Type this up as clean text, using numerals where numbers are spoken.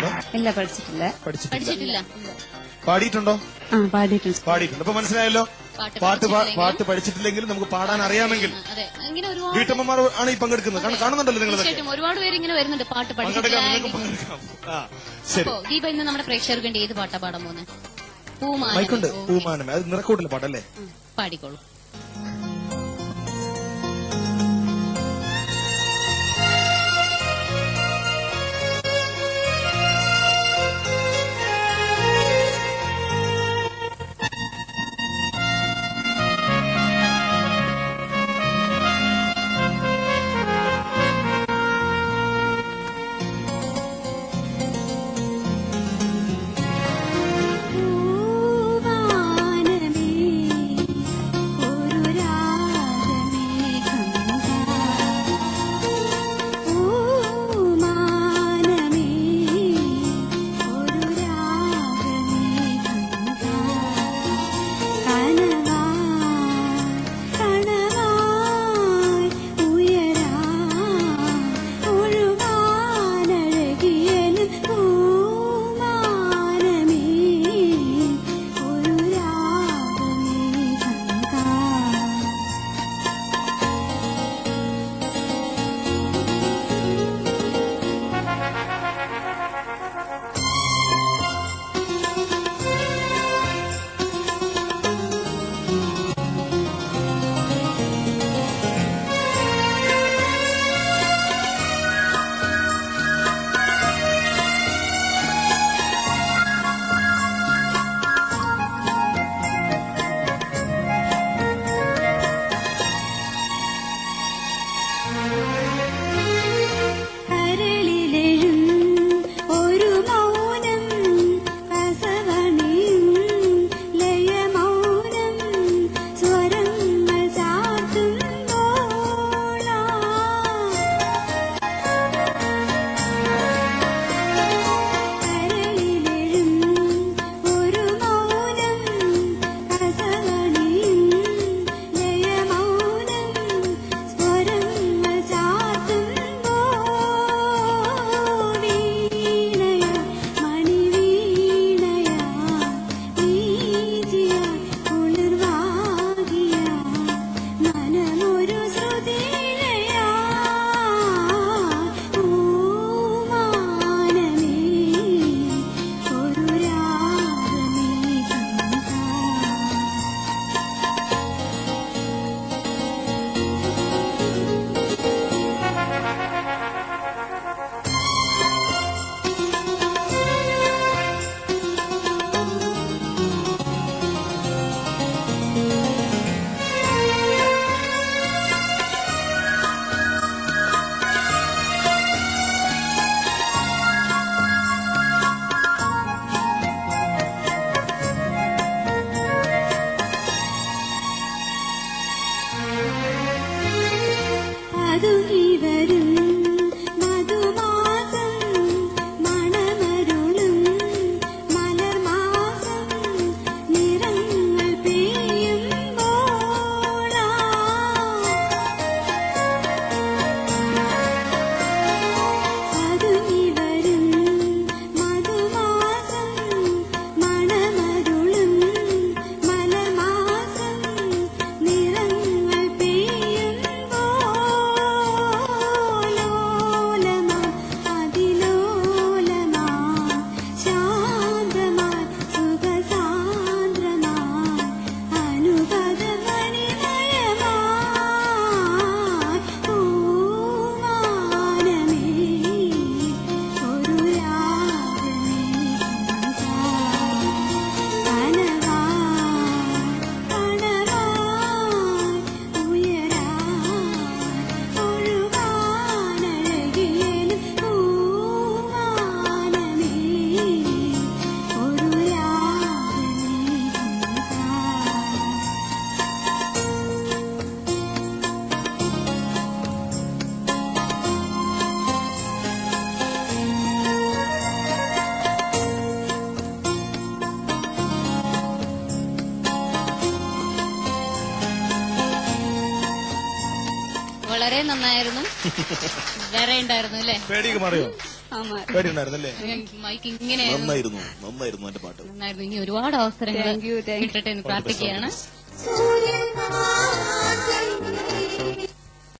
പഠിച്ചിട്ടുണ്ടോ? ഇല്ല, പഠിച്ചിട്ടില്ല. പഠിച്ചിട്ടില്ല. പാടിയിട്ടുണ്ടോ? പാടിയിട്ടുണ്ട്. പാടിയിട്ടുണ്ട്. അപ്പൊ മനസ്സിലായല്ലോ, പാട്ട് പഠിച്ചിട്ടില്ലെങ്കിലും നമുക്ക് പാടാൻ അറിയാമെങ്കിൽ. വീട്ടമ്മമാർ ആണ് ഈ പങ്കെടുക്കുന്നത്, കാണുന്നുണ്ടല്ലോ നിങ്ങൾ. ഒരുപാട് പേര് ഇങ്ങനെ വരുന്നുണ്ട് പാട്ട് പങ്കെടുക്കാം. ശരി ദീപ, ഇന്ന് നമ്മുടെ പ്രേക്ഷകർക്ക് വേണ്ടി ഏത് പാട്ടാ പാടാൻ പോകുന്നത്? മൈക്കുണ്ട്. പൂമാനം, അത് നിറക്കൂട്ടിലെ പാട്ടല്ലേ? പാടിക്കോളൂ. വളരെ നന്നായിരുന്നു. വേറെ ഉണ്ടായിരുന്നു അല്ലേ? പേടിയൊക്കെ മാറിയോ? പേടിയുണ്ടായിരുന്നല്ലേ? മൈക്ക് ഇങ്ങനെ നന്നായിരുന്നു എന്റെ പാട്ട്. നന്നായിരുന്നു. ഇനി ഒരുപാട് അവസരങ്ങൾ Thank you, thank you. കിട്ടട്ടെ എന്ന് പ്രാർത്ഥിക്കുകയാണ്.